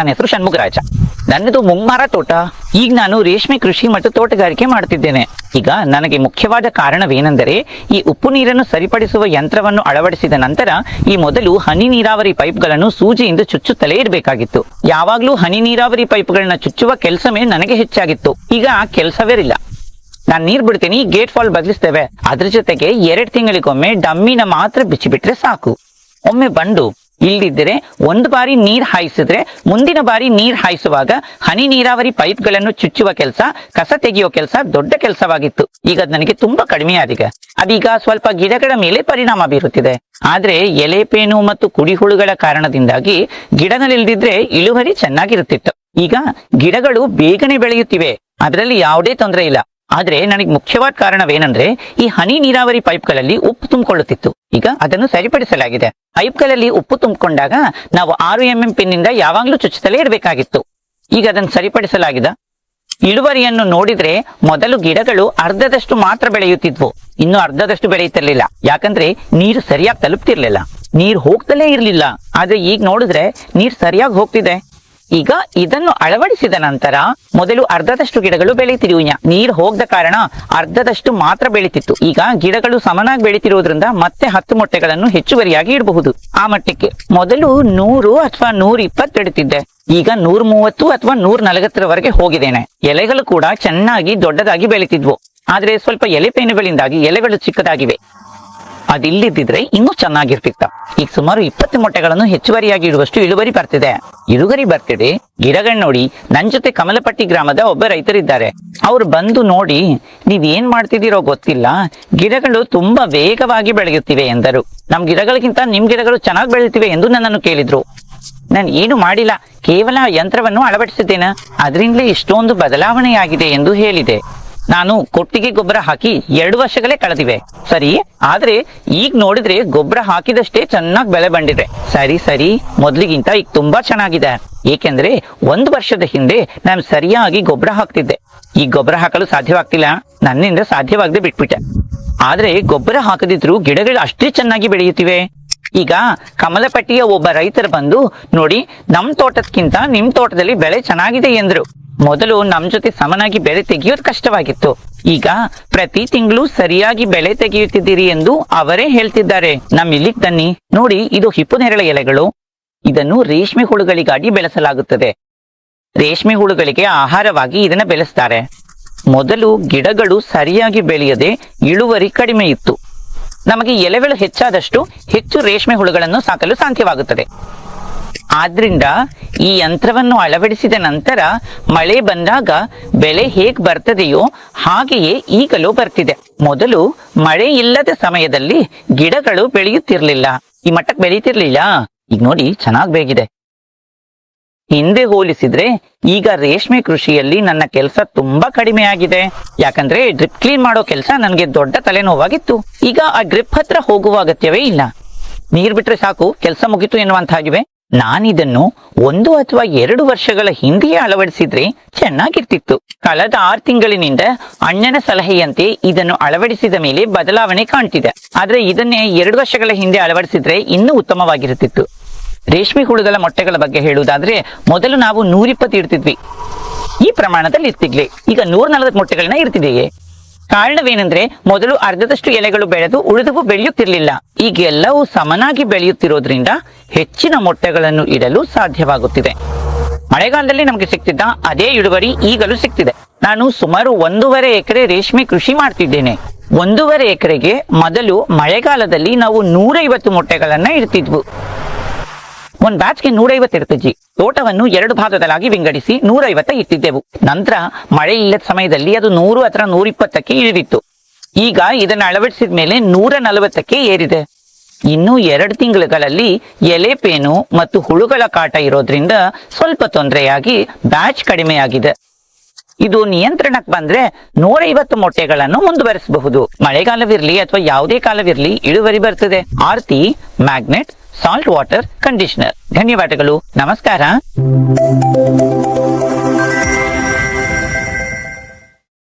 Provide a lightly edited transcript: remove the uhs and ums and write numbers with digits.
ನನ್ನ ಹೆಸರು ಷಣ್ಮುಗರಾಜ. ನನ್ನದು ಮುಂಗಾರ ತೋಟ. ಈಗ ನಾನು ರೇಷ್ಮೆ ಕೃಷಿ ಮತ್ತು ತೋಟಗಾರಿಕೆ ಮಾಡುತ್ತಿದ್ದೇನೆ. ಈಗ ನನಗೆ ಮುಖ್ಯವಾದ ಕಾರಣವೇನೆಂದರೆ, ಈ ಉಪ್ಪು ನೀರನ್ನು ಸರಿಪಡಿಸುವ ಯಂತ್ರವನ್ನು ಅಳವಡಿಸಿದ ನಂತರ ಈ ಮೊದಲು ಹನಿ ನೀರಾವರಿ ಪೈಪ್ಗಳನ್ನು ಸೂಜಿಯಿಂದ ಚುಚ್ಚುತ್ತಲೇ ಇರಬೇಕಾಗಿತ್ತು. ಯಾವಾಗ್ಲೂ ಹನಿ ನೀರಾವರಿ ಪೈಪ್ಗಳನ್ನ ಚುಚ್ಚುವ ಕೆಲಸವೇ ನನಗೆ ಹೆಚ್ಚಾಗಿತ್ತು. ಈಗ ಆ ಕೆಲಸವಿರಲಿಲ್ಲ. ನಾನು ನೀರ್ ಬಿಡ್ತೀನಿ, ಗೇಟ್ ಫಾಲ್ ಬದಲಿಸ್ತೇವೆ. ಅದ್ರ ಜೊತೆಗೆ 2 ತಿಂಗಳಿಗೊಮ್ಮೆ ಡಮ್ಮಿನ ಮಾತ್ರ ಬಿಚ್ಚಿಬಿಟ್ರೆ ಸಾಕು. ಒಮ್ಮೆ ಬಂಡು ಇಲ್ದಿದ್ದರೆ ಒಂದು ಬಾರಿ ನೀರ್ ಹಾಯಿಸಿದ್ರೆ ಮುಂದಿನ ಬಾರಿ ನೀರ್ ಹಾಯಿಸುವಾಗ ಹನಿ ನೀರಾವರಿ ಪೈಪ್ಗಳನ್ನು ಚುಚ್ಚುವ ಕೆಲಸ, ಕಸ ತೆಗೆಯೋ ಕೆಲಸ ದೊಡ್ಡ ಕೆಲಸವಾಗಿತ್ತು. ಈಗ ಅದು ನನಗೆ ತುಂಬಾ ಕಡಿಮೆ ಆಗಿದೆ. ಅದೀಗ ಸ್ವಲ್ಪ ಗಿಡಗಳ ಮೇಲೆ ಪರಿಣಾಮ ಬೀರುತ್ತಿದೆ. ಆದ್ರೆ ಎಲೆಪೇನು ಮತ್ತು ಕುಡಿಹುಳುಗಳ ಕಾರಣದಿಂದಾಗಿ ಗಿಡಗಳಿಲ್ದಿದ್ರೆ ಇಳುವರಿ ಚೆನ್ನಾಗಿರುತ್ತಿತ್ತು. ಈಗ ಗಿಡಗಳು ಬೇಗನೆ ಬೆಳೆಯುತ್ತಿವೆ, ಅದರಲ್ಲಿ ಯಾವುದೇ ತೊಂದರೆ ಇಲ್ಲ. ಆದ್ರೆ ನನಗೆ ಮುಖ್ಯವಾದ ಕಾರಣವೇನೆಂದ್ರೆ, ಈ ಹನಿ ನೀರಾವರಿ ಪೈಪ್ಗಳಲ್ಲಿ ಉಪ್ಪು ತುಂಬಿಕೊಳ್ಳುತ್ತಿತ್ತು. ಈಗ ಅದನ್ನು ಸರಿಪಡಿಸಲಾಗಿದೆ. ಪೈಪ್ಗಳಲ್ಲಿ ಉಪ್ಪು ತುಂಬಿಕೊಂಡಾಗ ನಾವು 6 mm ಪಿನ್ನಿಂದ ಯಾವಾಗ್ಲೂ ಚುಚ್ಚುತ್ತಲೇ ಇರಬೇಕಾಗಿತ್ತು. ಈಗ ಅದನ್ನು ಸರಿಪಡಿಸಲಾಗಿದೆ. ಇಳುವರಿಯನ್ನು ನೋಡಿದ್ರೆ ಮೊದಲು ಗಿಡಗಳು ಅರ್ಧದಷ್ಟು ಮಾತ್ರ ಬೆಳೆಯುತ್ತಿದ್ವು, ಇನ್ನು ಅರ್ಧದಷ್ಟು ಬೆಳೆಯುತ್ತಿರ್ಲಿಲ್ಲ. ಯಾಕಂದ್ರೆ ನೀರು ಸರಿಯಾಗಿ ತಲುಪ್ತಿರ್ಲಿಲ್ಲ, ನೀರು ಹೋಗ್ತಲೇ ಇರ್ಲಿಲ್ಲ. ಆದ್ರೆ ಈಗ ನೋಡಿದ್ರೆ ನೀರು ಸರಿಯಾಗಿ ಹೋಗ್ತಿದೆ. ಈಗ ಇದನ್ನು ಅಳವಡಿಸಿದ ನಂತರ ಮೊದಲು ಅರ್ಧದಷ್ಟು ಗಿಡಗಳು ಬೆಳೀತಿದ್ವು. ನೀರು ಹೋಗದ ಕಾರಣ ಅರ್ಧದಷ್ಟು ಮಾತ್ರ ಬೆಳೀತಿತ್ತು. ಈಗ ಗಿಡಗಳು ಸಮನಾಗಿ ಬೆಳೀತಿರೋದ್ರಿಂದ ಮತ್ತೆ 10 ಮೊಟ್ಟೆಗಳನ್ನು ಹೆಚ್ಚುವರಿಯಾಗಿ ಇಡಬಹುದು. ಆ ಮಟ್ಟಕ್ಕೆ ಮೊದಲು 100 ಅಥವಾ 120 ಇಡುತ್ತಿದ್ದೆ. ಈಗ 130 ಅಥವಾ 140ರವರೆಗೆ ಹೋಗಿದ್ದೇನೆ. ಎಲೆಗಳು ಕೂಡ ಚೆನ್ನಾಗಿ ದೊಡ್ಡದಾಗಿ ಬೆಳೀತಿದ್ವು. ಆದ್ರೆ ಸ್ವಲ್ಪ ಎಲೆಪೇನುಗಳಿಂದಾಗಿ ಎಲೆಗಳು ಚಿಕ್ಕದಾಗಿವೆ. ಅದಿಲ್ಲದಿದ್ರೆ ಇನ್ನೂ ಚೆನ್ನಾಗಿರ್ತಿತ್ತ. ಈಗ ಸುಮಾರು 20 ಮೊಟ್ಟೆಗಳನ್ನು ಹೆಚ್ಚುವರಿಯಾಗಿ ಇಡುವಷ್ಟು ಇಳುವರಿ ಬರ್ತಿದೆ. ಇಳುವರಿ ಬರ್ತಿದೆ. ಗಿಡಗಳ್ ನೋಡಿ, ನನ್ ಜೊತೆ ಕಮಲಪಟ್ಟಿ ಗ್ರಾಮದ ಒಬ್ಬ ರೈತರಿದ್ದಾರೆ. ಅವ್ರು ಬಂದು ನೋಡಿ, ನೀವ್ ಏನ್ ಮಾಡ್ತಿದ್ದೀರೋ ಗೊತ್ತಿಲ್ಲ, ಗಿಡಗಳು ತುಂಬಾ ವೇಗವಾಗಿ ಬೆಳೆಯುತ್ತಿವೆ ಎಂದರು. ನಮ್ ಗಿಡಗಳಿಗಿಂತ ನಿಮ್ ಗಿಡಗಳು ಚೆನ್ನಾಗಿ ಬೆಳೆಯುತ್ತಿವೆ ಎಂದು ನನ್ನನ್ನು ಕೇಳಿದ್ರು. ನಾನು ಏನು ಮಾಡಿಲ್ಲ, ಕೇವಲ ಯಂತ್ರವನ್ನು ಅಳವಡಿಸಿದ್ದೇನೆ, ಅದರಿಂದಲೇ ಇಷ್ಟೊಂದು ಬದಲಾವಣೆಯಾಗಿದೆ ಎಂದು ಹೇಳಿದೆ. ನಾನು ಕೊಟ್ಟಿಗೆ ಗೊಬ್ಬರ ಹಾಕಿ 2 ವರ್ಷಗಳೇ ಕಳೆದಿವೆ. ಸರಿ, ಆದ್ರೆ ಈಗ ನೋಡಿದ್ರೆ ಗೊಬ್ಬರ ಹಾಕಿದಷ್ಟೇ ಚೆನ್ನಾಗಿ ಬೆಳೆ ಬಂದಿದೆ. ಸರಿ, ಮೊದ್ಲಿಗಿಂತ ಈಗ ತುಂಬಾ ಚೆನ್ನಾಗಿದೆ. ಏಕೆಂದ್ರೆ 1 ವರ್ಷದ ಹಿಂದೆ ನಾನು ಸರಿಯಾಗಿ ಗೊಬ್ಬರ ಹಾಕ್ತಿದ್ದೆ. ಈಗ ಗೊಬ್ಬರ ಹಾಕಲು ಸಾಧ್ಯವಾಗ್ತಿಲ್ಲ, ನನ್ನಿಂದ ಸಾಧ್ಯವಾಗದೆ ಬಿಟ್ಬಿಟ್ಟೆ. ಆದ್ರೆ ಗೊಬ್ಬರ ಹಾಕದಿದ್ರು ಗಿಡಗಳು ಅಷ್ಟೇ ಚೆನ್ನಾಗಿ ಬೆಳೆಯುತ್ತಿವೆ. ಈಗ ಕಮಲಪಟ್ಟಿಯ ಒಬ್ಬ ರೈತರು ಬಂದು ನೋಡಿ, ನಮ್ ತೋಟಕ್ಕಿಂತ ನಿಮ್ ತೋಟದಲ್ಲಿ ಬೆಳೆ ಚೆನ್ನಾಗಿದೆ ಎಂದ್ರು. ಮೊದಲು ನಮ್ ಜೊತೆ ಸಮನಾಗಿ ಬೆಳೆ ತೆಗೆಯೋದು ಕಷ್ಟವಾಗಿತ್ತು. ಈಗ ಪ್ರತಿ ತಿಂಗಳು ಸರಿಯಾಗಿ ಬೆಳೆ ತೆಗೆಯುತ್ತಿದ್ದೀರಿ ಎಂದು ಅವರೇ ಹೇಳ್ತಿದ್ದಾರೆ. ನಮ್ ಇಲ್ಲಿಗೆ ತನ್ನಿ ನೋಡಿ, ಇದು ಹಿಪ್ಪುನೇರಳೆ ಎಲೆಗಳು. ಇದನ್ನು ರೇಷ್ಮೆ ಹುಳುಗಳಿಗಾಗಿ ಬೆಳೆಸಲಾಗುತ್ತದೆ. ರೇಷ್ಮೆ ಹುಳುಗಳಿಗೆ ಆಹಾರವಾಗಿ ಇದನ್ನ ಬೆಳೆಸ್ತಾರೆ. ಮೊದಲು ಗಿಡಗಳು ಸರಿಯಾಗಿ ಬೆಳೆಯದೆ ಇಳುವರಿ ಕಡಿಮೆ ಇತ್ತು. ನಮಗೆ ಎಲೆಗಳು ಹೆಚ್ಚಾದಷ್ಟು ಹೆಚ್ಚು ರೇಷ್ಮೆ ಹುಳುಗಳನ್ನು ಸಾಕಲು ಸಾಧ್ಯವಾಗುತ್ತದೆ. ಆದ್ರಿಂದ ಈ ಯಂತ್ರವನ್ನು ಅಳವಡಿಸಿದ ನಂತರ ಮಳೆ ಬಂದಾಗ ಬೆಳೆ ಹೇಗ್ ಬರ್ತದೆಯೋ ಹಾಗೆಯೇ ಈಗಲೂ ಬರ್ತಿದೆ. ಮೊದಲು ಮಳೆ ಇಲ್ಲದ ಸಮಯದಲ್ಲಿ ಗಿಡಗಳು ಬೆಳೆಯುತ್ತಿರ್ಲಿಲ್ಲ, ಈ ಮಟ್ಟಕ್ಕೆ ಬೆಳೆಯುತ್ತಿರ್ಲಿಲ್ಲ. ಈಗ ನೋಡಿ, ಚೆನ್ನಾಗಿ ಬೇಗಿದೆ. ಹಿಂದೆ ಹೋಲಿಸಿದ್ರೆ ಈಗ ರೇಷ್ಮೆ ಕೃಷಿಯಲ್ಲಿ ನನ್ನ ಕೆಲಸ ತುಂಬಾ ಕಡಿಮೆ ಆಗಿದೆ. ಯಾಕಂದ್ರೆ ಡ್ರಿಪ್ ಕ್ಲೀನ್ ಮಾಡೋ ಕೆಲಸ ನನಗೆ ದೊಡ್ಡ ತಲೆನೋವಾಗಿತ್ತು. ಈಗ ಆ ಡ್ರಿಪ್ ಹತ್ರ ಹೋಗುವ ಅಗತ್ಯವೇ ಇಲ್ಲ. ನೀರ್ ಬಿಟ್ರೆ ಸಾಕು, ಕೆಲಸ ಮುಗಿತು ಎನ್ನುವಂತಾಗಿವೆ. ನಾನಿದನ್ನು 1 ಅಥವಾ 2 ವರ್ಷಗಳ ಹಿಂದೆಯೇ ಅಳವಡಿಸಿದ್ರೆ ಚೆನ್ನಾಗಿರ್ತಿತ್ತು. ಕಳೆದ 6 ತಿಂಗಳಿನಿಂದ ಅಣ್ಣನ ಸಲಹೆಯಂತೆ ಇದನ್ನು ಅಳವಡಿಸಿದ ಮೇಲೆ ಬದಲಾವಣೆ ಕಾಣ್ತಿದೆ. ಆದ್ರೆ ಇದನ್ನೇ 2 ವರ್ಷಗಳ ಹಿಂದೆ ಅಳವಡಿಸಿದ್ರೆ ಇನ್ನೂ ಉತ್ತಮವಾಗಿರುತ್ತಿತ್ತು. ರೇಷ್ಮೆ ಹುಳುಗಳ ಮೊಟ್ಟೆಗಳ ಬಗ್ಗೆ ಹೇಳುವುದಾದ್ರೆ, ಮೊದಲು ನಾವು 120 ಇಡ್ತಿದ್ವಿ, ಈ ಪ್ರಮಾಣದಲ್ಲಿ ಇರ್ತಿದ್ವಿ. ಈಗ 140 ಮೊಟ್ಟೆಗಳನ್ನ ಇರ್ತಿದೆಯೇ. ಕಾರಣವೇನೆಂದ್ರೆ, ಮೊದಲು ಅರ್ಧದಷ್ಟು ಎಲೆಗಳು ಬೆಳೆದು ಉಳಿದವು ಬೆಳೆಯುತ್ತಿರ್ಲಿಲ್ಲ. ಈಗ ಎಲ್ಲವೂ ಸಮನಾಗಿ ಬೆಳೆಯುತ್ತಿರೋದ್ರಿಂದ ಹೆಚ್ಚಿನ ಮೊಟ್ಟೆಗಳನ್ನು ಇಡಲು ಸಾಧ್ಯವಾಗುತ್ತಿದೆ. ಮಳೆಗಾಲದಲ್ಲಿ ನಮಗೆ ಸಿಗ್ತಿದ್ದ ಅದೇ ಇಳುವರಿ ಈಗಲೂ ಸಿಗ್ತಿದೆ. ನಾನು ಸುಮಾರು 1.5 ಎಕರೆ ರೇಷ್ಮೆ ಕೃಷಿ ಮಾಡ್ತಿದ್ದೇನೆ. 1.5 ಎಕರೆಗೆ ಮೊದಲು ಮಳೆಗಾಲದಲ್ಲಿ ನಾವು 150 ಮೊಟ್ಟೆಗಳನ್ನ ಇಡ್ತಿದ್ವು. ಒಂದ್ ಬ್ಯಾಚ್ಗೆ 150 ಇರ್ತಿದ್ವಿ. ತೋಟವನ್ನು 2 ಭಾಗಗಳಾಗಿ ವಿಂಗಡಿಸಿ 150 ಇಟ್ಟಿದ್ದೆವು. ನಂತರ ಮಳೆ ಇಲ್ಲದ ಸಮಯದಲ್ಲಿ ಅದು 100 ಅಥವಾ 120ಕ್ಕೆ ಇಳಿದಿತ್ತು. ಈಗ ಇದನ್ನು ಅಳವಡಿಸಿದ ಮೇಲೆ 140ಕ್ಕೆ ಏರಿದೆ. ಇನ್ನು 2 ತಿಂಗಳುಗಳಲ್ಲಿ ಎಲೆಪೇನು ಮತ್ತು ಹುಳುಗಳ ಕಾಟ ಇರೋದ್ರಿಂದ ಸ್ವಲ್ಪ ತೊಂದರೆಯಾಗಿ ಬ್ಯಾಚ್ ಕಡಿಮೆಯಾಗಿದೆ. ಇದು ನಿಯಂತ್ರಣಕ್ಕೆ ಬಂದ್ರೆ 150 ಮೊಟ್ಟೆಗಳನ್ನು ಮುಂದುವರಿಸಬಹುದು. ಮಳೆಗಾಲವಿರ್ಲಿ ಅಥವಾ ಯಾವುದೇ ಕಾಲವಿರ್ಲಿ ಇಳುವರಿ ಬರ್ತದೆ. ಆರ್ತಿ ಮ್ಯಾಗ್ನೆಟ್ ಸಾಲ್ಟ್ ವಾಟರ್ ಕಂಡೀಷನರ್. ಧನ್ಯವಾದಗಳು, ನಮಸ್ಕಾರ.